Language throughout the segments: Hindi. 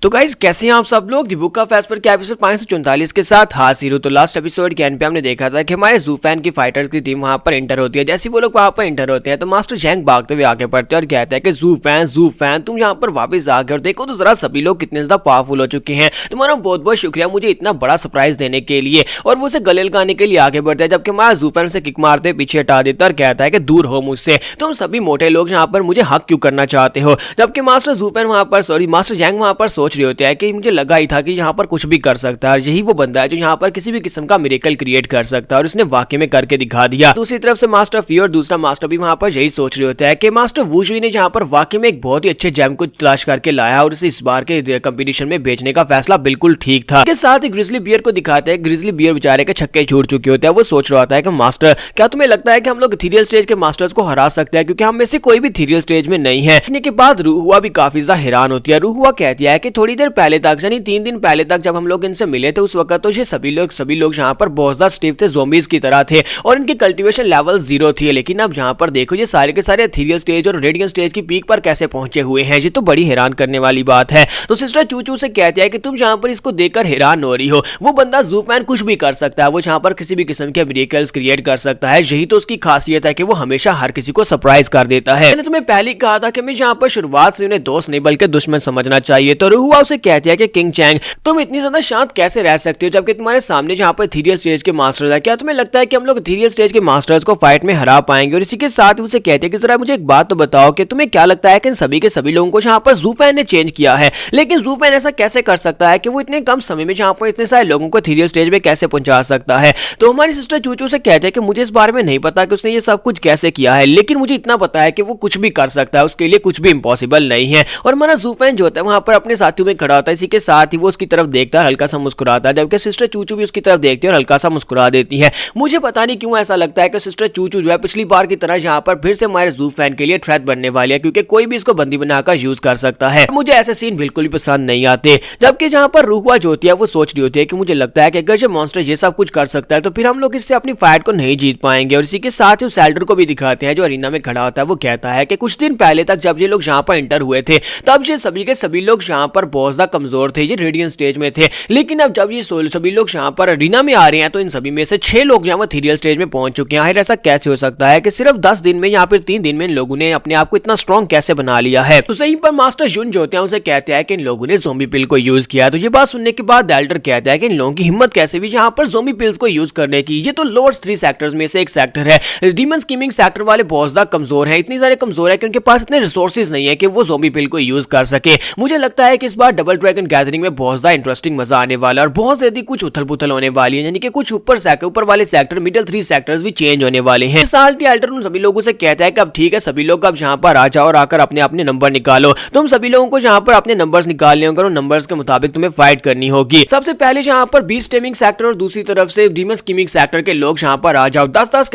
तो गाइस कैसे हैं आप सब लोग। दी बुक ऑफ एस्पर के एपिसोड 544 के साथ हाजिर। तो लास्ट एपिसोड के एंड पे हमने देखा था कि हमारे जू फैन की फाइटर्स की टीम वहां पर इंटर होती है। जैसे वो लोग वहां पर इंटर होते हैं तो मास्टर जैंग भागते हुए आगे बढ़ते हैं और कहता है कि जू फैन तुम यहाँ पर वापस आ गए और देखो तो जरा सभी लोग कितने ज्यादा पावरफुल हो चुके हैं। तुम्हारा बहुत बहुत शुक्रिया मुझे इतना बड़ा सरप्राइज देने के लिए। और वो उसे गले लगाने के लिए आगे बढ़ता है, जबकि हमारा जू फैन उसे किक मारते पीछे हटा देता है और कहता है कि दूर हो मुझसे, तुम सभी मोटे लोग यहाँ पर मुझे हक क्यों करना चाहते हो। जबकि मास्टर जू फैन वहां पर मास्टर जैंग वहां पर सोच रहे होते हैं कि मुझे लगा ही था कि यहाँ पर कुछ भी कर सकता है और यही वो बंदा है जो यहाँ पर किसी भी किस्म का मिरेकल क्रिएट कर सकता है और उसने वाकई में करके दिखा दिया। दूसरी तरफ से मास्टर फी और दूसरा मास्टर भी वहां पर यही सोच रहे होता है कि मास्टर वुशवी ने यहाँ पर वाकई में एक बहुत ही अच्छे जेम को तलाश करके लाया और इसे इस बार के कंपटीशन में बेचने का फैसला बिल्कुल ठीक था। इसके साथ ही ग्रिजली बियर को दिखाते हैं। ग्रिजली बियर बेचारे के छक्के छूट चुके होते हैं। वो सोच रहा होता है कि मास्टर क्या तुम्हें लगता है कि हम लोग इथेरियल स्टेज के मास्टर्स को हरा सकते हैं, क्योंकि हम में से कोई भी इथेरियल स्टेज में नहीं है। के बाद रूहुआ भी काफी ज्यादा हैरान होती है। रूहुआ कहती है कि थोड़ी देर पहले तक यानी 3 दिन पहले तक जब हम लोग इनसे मिले थे उस वक्त तो ये सभी लोग यहाँ पर बहुत ज्यादा स्टिफ थे, ज़ोंबीज की तरह थे और इनकी कल्टीवेशन लेवल 0 थी। लेकिन अब यहाँ पर देखो ये सारे के सारे इथेरियल स्टेज और रेडियंट स्टेज की पीक पर कैसे पहुंचे हुए हैं। ये तो बड़ी हैरान करने वाली बात है। तो सिस्टर चूचू से कहती है कि तुम यहाँ पर इसको देखकर हैरान हो रही हो, वो बंदा जू फैन कुछ भी कर सकता है, वो यहाँ पर किसी भी किस्म के मिरेकल्स क्रिएट कर सकता है। यही तो उसकी खासियत है कि वो हमेशा हर किसी को सरप्राइज कर देता है। मैंने तुम्हें पहले ही कहा था कि मैं यहाँ पर शुरुआत से उन्हें दोस्त नहीं बल्कि दुश्मन समझना चाहिए। तो रूहुआ उसे कहती है कि किंग चैंग तुम इतनी ज्यादा शांत कैसे रह सकते हो जबकि तुम्हारे सामने जहाँ पर इथेरियल स्टेज के मास्टर्स है। क्या तुम्हें लगता है कि हम लोग इथेरियल स्टेज के मास्टर्स को फाइट में हरा पाएंगे। और इसी के साथ उसे कहते हैं कि जरा मुझे एक बात तो बताओ कि तुम्हें क्या लगता है कि इन सभी के सभी लोगों को जहाँ पर जू फैन ने चेंज किया है, लेकिन जू फैन ऐसा कैसे कर सकता है कि वो इतने कम समय में जहाँ पर इतने सारे लोगों को इथेरियल स्टेज में कैसे पहुंचा सकता है। तो हमारी सिस्टर चूचू से कहते हैं कि मुझे इस बारे में नहीं पता कि उसने ये सब कुछ कैसे किया है, लेकिन मुझे इतना पता है कि वो कुछ भी कर सकता है, उसके लिए कुछ भी इम्पॉसिबल नहीं है। और हमारा जू फैन जो होता है वहां पर अपने साथियों में खड़ा होता है। इसी के साथ ही वो उसकी तरफ देखता है, हल्का सा मुस्कुराता है, जबकि सिस्टर चूचू भी उसकी तरफ देखती है और हल्का सा मुस्कुरा देती है। मुझे पता नहीं क्यों ऐसा लगता है कि सिस्टर चूचू जो है पिछली बार की तरह यहाँ पर फिर से हमारे जू फैन के लिए थ्रेट बनने वाली है, क्योंकि कोई भी इसको बंदी बनाकर यूज कर सकता है। मुझे ऐसे सीन बिल्कुल भी पसंद नहीं आते। जबकि जहाँ पर रूहुआ जो होती है वो सोच रही होती है कि मुझे लगता है कि अगर ये मॉन्स्टर ये सब कुछ कर सकता है तो फिर हम लोग इससे अपनी फाइट को नहीं जीत पाएंगे। और इसी के साथ ही उस एल्डर को भी दिखाते हैं जो अरीना में खड़ा होता है। वो कहता है कि कुछ दिन पहले तक जब ये लोग यहाँ पर इंटर हुए थे तब ये सभी के सभी लोग यहाँ पर बहुत ज्यादा कमजोर थे, ये रेडियंट स्टेज में थे। लेकिन अब जब ये सभी लोग यहाँ पर अरीना में आ रहे हैं तो इन सभी में से 6 लोग यहाँ इथेरियल स्टेज में पहुंच चुके हैं। ऐसा कैसे हो सकता है कि सिर्फ 10 दिन में यहाँ पर 3 दिन में इन लोगों ने अपने आप को इतना स्ट्रॉन्ग कैसे बना लिया है। तो सही पर मास्टर जुन जो होते हैं उसे कहते हैं कि इन लोगों ने ज़ोंबी पिल को यूज किया। तो ये बात सुनने के बाद एल्डर कहता है कि इन लोगों की हिम्मत कैसे हुई यहाँ पर ज़ोंबी पिल्स को यूज करने की। ये तो लोअर 3 सेक्टर्स में से एक सेक्टर है। डीमन स्कीमिंग सेक्टर वाले बहुत ज्यादा कमजोर हैं, इतनी सारे कमजोर है कि उनके पास इतने रिसोर्सेज नहीं है कि वो ज़ोंबी पिल को यूज कर सके। मुझे लगता है कि इस बार डबल ड्रैगन गैदरिंग में बहुत ज्यादा इंटरेस्टिंग मजा आने वाला है और बहुत ज्यादा कुछ उथल पुथल होने वाली है, यानी कि कुछ ऊपर वाले सेक्टर मिडिल 3 सेक्टर्स भी चेंज होने वाले हैं। साल की एल्डर उन सभी लोगों से कहता है कि अब ठीक है सभी लोग अब यहाँ पर आ जाओ और आकर अपने अपने नंबर निकालो। तुम सभी लोगों को यहाँ पर अपने नंबर्स निकालने होंगे और नंबर्स के मुताबिक तुम्हें फाइट करनी होगी। सबसे पहले यहाँ पर बीस्ट टेमिंग सेक्टर और दूसरी तरफ से डीमन स्कीमिंग सेक्टर के लोग यहाँ पर आ जाओ। 10-10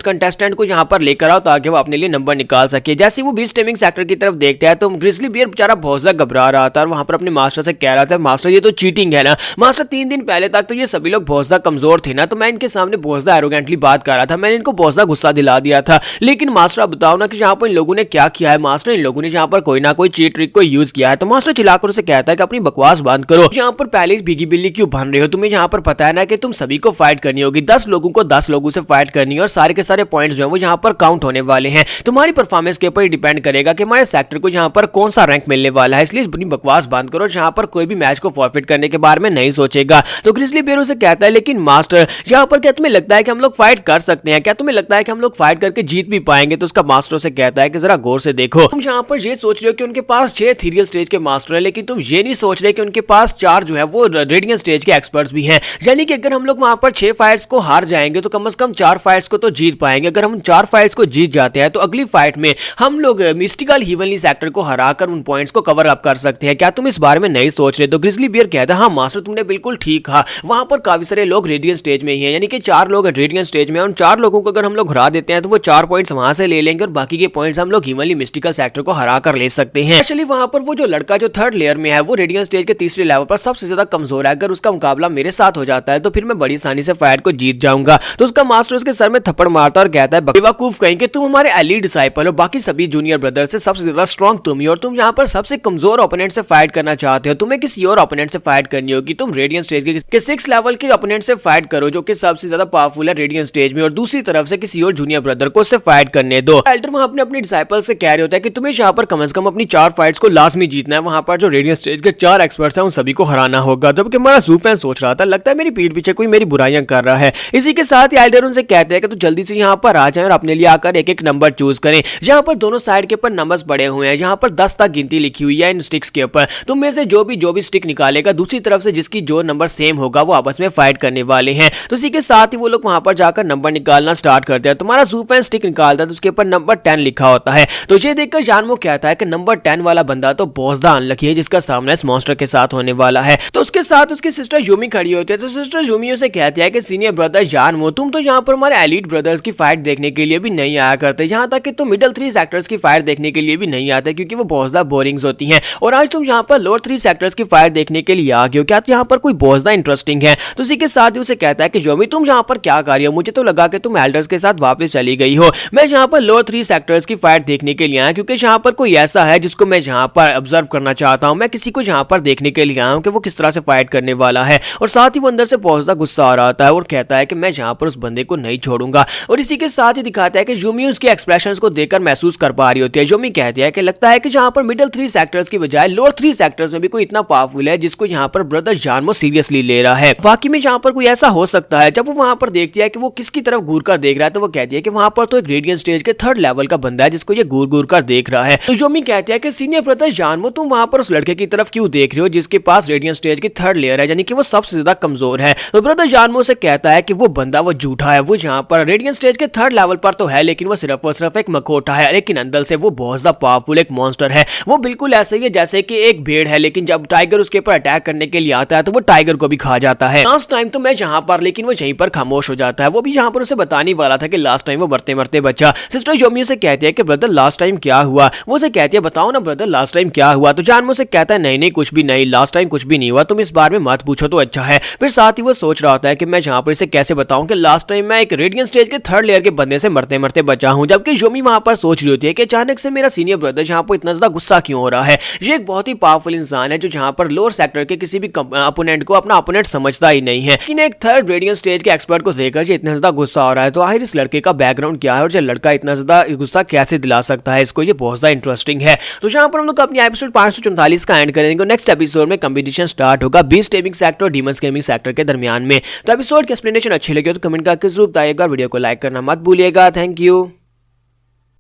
कंटेस्टेंट को यहाँ पर लेकर आओ ताकि वो अपने लिए नंबर निकाल सके। जैसे वो बीस्ट टेमिंग सेक्टर की तरफ देखते हैं तो ग्रिजली बियर बेचारा बहुत ज्यादा घबरा रहा था और वहां पर अपने मास्टर से कह रहा था मास्टर ये तो चीटिंग है ना। मास्टर 3 दिन पहले तक तो ये सभी लोग बहुत ज्यादा कमजोर थे ना, तो मैं इनके सामने बहुत ज्यादा एरोगेंटली बात कर रहा था, मैंने इनको बहुत ज्यादा गुस्सा दिला दिया था। लेकिन मास्टर आप बताओ ना कि यहाँ पर इन लोगों ने क्या किया है। मास्टर इन लोगों ने यहाँ पर कोई ना कोई चीट ट्रिक को यूज किया है। तो मास्टर चिल्लाकर उसे कहता है कि अपनी बकवास बंद करो, यहाँ पर पहले ही भीगी बिल्ली क्यों बन रहे हो। तुम्हें यहाँ पर पता है ना कि तुम सभी को फाइट करनी होगी, 10 लोगों को 10 लोगों से फाइट करनी है और सारे के सारे पॉइंट्स जो है वो यहाँ पर काउंट होने वाले हैं। तुम्हारी परफॉर्मेंस के ऊपर डिपेंड करेगा कि हमारे सेक्टर को यहाँ पर कौन सा रैंक मिलने वाला है। इसलिए अपनी बकवास बंद करो, यहाँ पर कोई भी मैच को फॉरफिट करने के बारे में नहीं सोचेगा। तो ग्रिजली बियर उसे कहता है लेकिन मास्टर यहाँ पर क्या तुम्हें लगता है कि हम लोग फाइट कर सकते हैं, क्या तुम्हें लगता है कि हम लोग फाइट करके जीत भी पाएंगे। तो उसका मास्टर उसे कहता है कि जरा गौर से देखो, तुम यहाँ पर ये सोच रहे हो कि उनके पास 6 इथेरियल स्टेज के मास्टर है, लेकिन तुम ये नहीं सोच रहे कि उनके पास 4 जो है वो रेडियंट स्टेज के एक्सपर्ट्स भी हैं। यानी कि अगर हम लोग वहां पर 6 फाइट्स को हार जाएंगे तो कम से कम 4 फाइट्स को तो जीत पाएंगे। अगर हम 4 फाइट्स को जीत जाते हैं तो अगली फाइट में हम लोग मिस्टिकल हेवनली सेक्टर को हराकर उन पॉइंट्स को कवर अप कर सकते हैं। क्या तुम इस बारे में नहीं सोच रहे। तो ग्रिजली बियर कहता है हाँ मास्टर तुमने बिल्कुल ठीक कहा, वहां पर काफी सारे लोग रेडियंट स्टेज में ही हैं, यानी कि 4 लोग रेडियंट स्टेज में, उन 4 लोगों को अगर हम लोग हरा देते हैं तो वो 4 पॉइंट्स वहां से ले लेंगे और बाकी के पॉइंट्स हम लोग हेवनली मिस्टिकल सेक्टर को हरा कर ले सकते हैं। एक्चुअली वहां पर वो जो लड़का जो 3rd लेयर में है वो रेडियंट स्टेज के तीसरे लेवल पर सबसे ज्यादा कमजोर है। अगर उसका मुकाबला मेरे साथ हो जाता है तो फिर मैं बड़ी आसानी से फाइट को जीत जाऊंगा। तो उसका मास्टर उसके सर में थप्पड़ मारता और कहता है बेवकूफ कहीं कि तुम हमारे एलीट डिसाइपल हो, बाकी सभी जूनियर ब्रदर से सबसे ज्यादा स्ट्रॉन्ग तुम ही, और तुम यहाँ पर सबसे कमजोर ओपोनेंट से फाइट फाइट करना चाहते हो, तुम्हें किसी और ओपोनेंट से फाइट करनी होगी, तुम रेडियंट स्टेज के 6 लेवल के ओपोनेंट से फाइट करो जो कि सबसे ज्यादा पावरफुल है रेडियंट स्टेज में, और दूसरी तरफ से किसी और जूनियर ब्रदर को उससे फाइट करने दो। एल्डर वहां अपने डिसाइपल से कह रहे होता है कि तुम्हें यहाँ पर कम से कम अपनी 4 फाइट्स को लाजमी जीतना है, वहां पर जो रेडियंट स्टेज के 4 एक्सपर्ट्स हैं उन सभी को हराना होगा। जबकि हमारा ज़ू फैन सोच रहा था लगता है मेरी पीठ पीछे कोई मेरी बुराइयां कर रहा है। इसी के साथ ही एल्डर उनसे कहते हैं कि तू जल्दी से यहाँ पर आ जाए और अपने लिए आकर एक एक नंबर चूज करें। यहाँ पर दोनों साइड के ऊपर नंबर्स पड़े हुए हैं, यहाँ पर 10 तक गिनती लिखी हुई है इन स्टिक्स के ऊपर। तुम में से जो भी स्टिक निकालेगा दूसरी तरफ से जिसकी जो नंबर सेम होगा वो आपस में फाइट करने वाले हैं। तो इसी के साथ ही वो लोग वहां पर जाकर नंबर निकालना स्टार्ट करते हैं। तुम्हारा ज़ू फैन स्टिक निकालता है तो उसके ऊपर नंबर 10 लिखा होता है। तो ये देखकर जानवो कहता है कि नंबर 10 वाला बंदा तो बहुत ज्यादा अनलकी है जिसका सामना इस मॉन्स्टर के साथ होने वाला है। तो उसके साथ उसकी सिस्टर यूमी खड़ी होती है। तो सिस्टर यूमी उसे कहती है कि सीनियर ब्रदर जानवो तुम तो यहाँ पर हमारे एलीट ब्रदर्स की फाइट देखने के लिए भी नहीं आया करते, यहाँ तक कि तुम मिडिल 3 सेक्टर्स की फाइट देखने के लिए भी नहीं आते क्योंकि वो बहुत ज्यादा बोरिंग होती हैं, और आज तुम यहाँ पर लोअर 3 सेक्टर्स की फाइट देखने के लिए आ गए हो, क्या यहाँ पर कोई बहुत ज्यादा इंटरेस्टिंग है। तो इसी के साथ ही उसे कहता है कि यूमी तुम यहाँ पर क्या कर रही हो, मुझे तो लगा कि तुम एल्डर्स के साथ वापस चली गई हो। मैं यहाँ पर लोअर 3 सेक्टर्स की फाइट देखने के लिए आया क्योंकि यहाँ पर कोई ऐसा है जिसको मैं यहाँ पर ऑब्जर्व करना चाहता हूँ, मैं किसी को यहाँ पर देखने के लिए आया हूँ कि वो किस तरह से फाइट करने वाला है। और साथ ही वो अंदर से बहुत ज्यादा गुस्सा आ रहा है और कहता है कि मैं यहाँ पर उस बंदे को नहीं छोड़ूंगा। और इसी के साथ ही दिखाता है कि यूमी उसके एक्सप्रेशंस को देखकर महसूस कर पा रही होती है। यूमी कहती है कि लगता है कि यहाँ पर मिडिल 3 सेक्टर्स की बजाय लोअर 3 सेक्टर्स में भी कोई इतना पावरफुल है जिसको यहाँ पर ब्रदर जानवो सीरियसली ले रहा है। वाकई में यहाँ पर कोई ऐसा हो सकता है। जब वो वहां पर देखती है कि वो किसकी तरफ घूर कर देख रहा है तो वो कहती है कि वहां पर तो एक रेडियंट स्टेज के 3rd लेवल का बंदा है जिसको ये घूर घूर कर देख रहा है। तो यूमी कहती है कि सीनियर ब्रदर जानवो तुम वहां पर उस लड़के की तरफ क्यों देख रहे हो जिसके पास रेडियंट स्टेज की 3rd लेयर है, यानी कि वो सबसे ज्यादा कमजोर है। तो ब्रदर जानवो से कहता है कि वो बंदा वो झूठा है, वो यहाँ पर रेडियंट स्टेज के 3rd लेवल पर तो है लेकिन वो सिर्फ और सिर्फ एक मखौटा है, लेकिन अंदर से वो बहुत ज्यादा पावरफुल एक मॉन्स्टर है। वो बिल्कुल ऐसे ही है जैसे कि एक भेड़ है लेकिन जब टाइगर उसके ऊपर अटैक करने के लिए आता है तो वो टाइगर को भी खा जाता है। लास्ट टाइम तो मैं यहाँ पर, लेकिन वो यहीं पर खामोश हो जाता है। वो भी यहाँ पर उसे बताने वाला था कि लास्ट टाइम वो मरते मरते बचा। सिस्टर यूमी से कहती है कि ब्रदर लास्ट टाइम क्या हुआ, वो उसे कहती है बताओ ना ब्रदर लास्ट टाइम क्या हुआ। तो जानवो से कहता है नहीं कुछ भी नहीं, लास्ट टाइम कुछ भी नहीं हुआ, तुम इस बारे में मत पूछो तो अच्छा है। फिर साथ ही वो सोच रहा होता है कि मैं यहाँ पर इसे कैसे बताऊं कि लास्ट टाइम मैं एक रेडियंट स्टेज के 3rd लेयर के बंदे से मरते मरते बचा हूं। जबकि यूमी वहां पर सोच रही होती है कि अचानक से मेरा सीनियर ब्रदर यहाँ पर इतना ज्यादा गुस्सा क्यों हो रहा है। ये एक बहुत ही पावरफुल इंसान है जो यहाँ पर लोअर सेक्टर के किसी भी अपोनेंट को अपना अपोनेंट समझता ही नहीं है, लेकिन एक 3rd रेडियंट स्टेज के एक्सपर्ट को देखकर ये इतना ज्यादा गुस्सा हो रहा है। तो आखिर इस लड़के का बैकग्राउंड क्या है और ये लड़का इतना ज्यादा गुस्सा कैसे दिला सकता है इसको, ये बहुत ज्यादा इंटरेस्टिंग है। तो यहाँ पर हम लोग अपनी एपिसोड 544 का एंड करेंगे। नेक्स्ट एपिसोड में कंपटीशन स्टार्ट होगा बीस्ट गेमिंग सेक्टर और डीमंस गेमिंग सेक्टर के दरमियान में। तो एपिसोड की एक्सप्लेनेशन अच्छी लगी हो तो कमेंट करके जरूर बताइएगा, वीडियो को लाइक करना मत भूलिएगा। Thank you.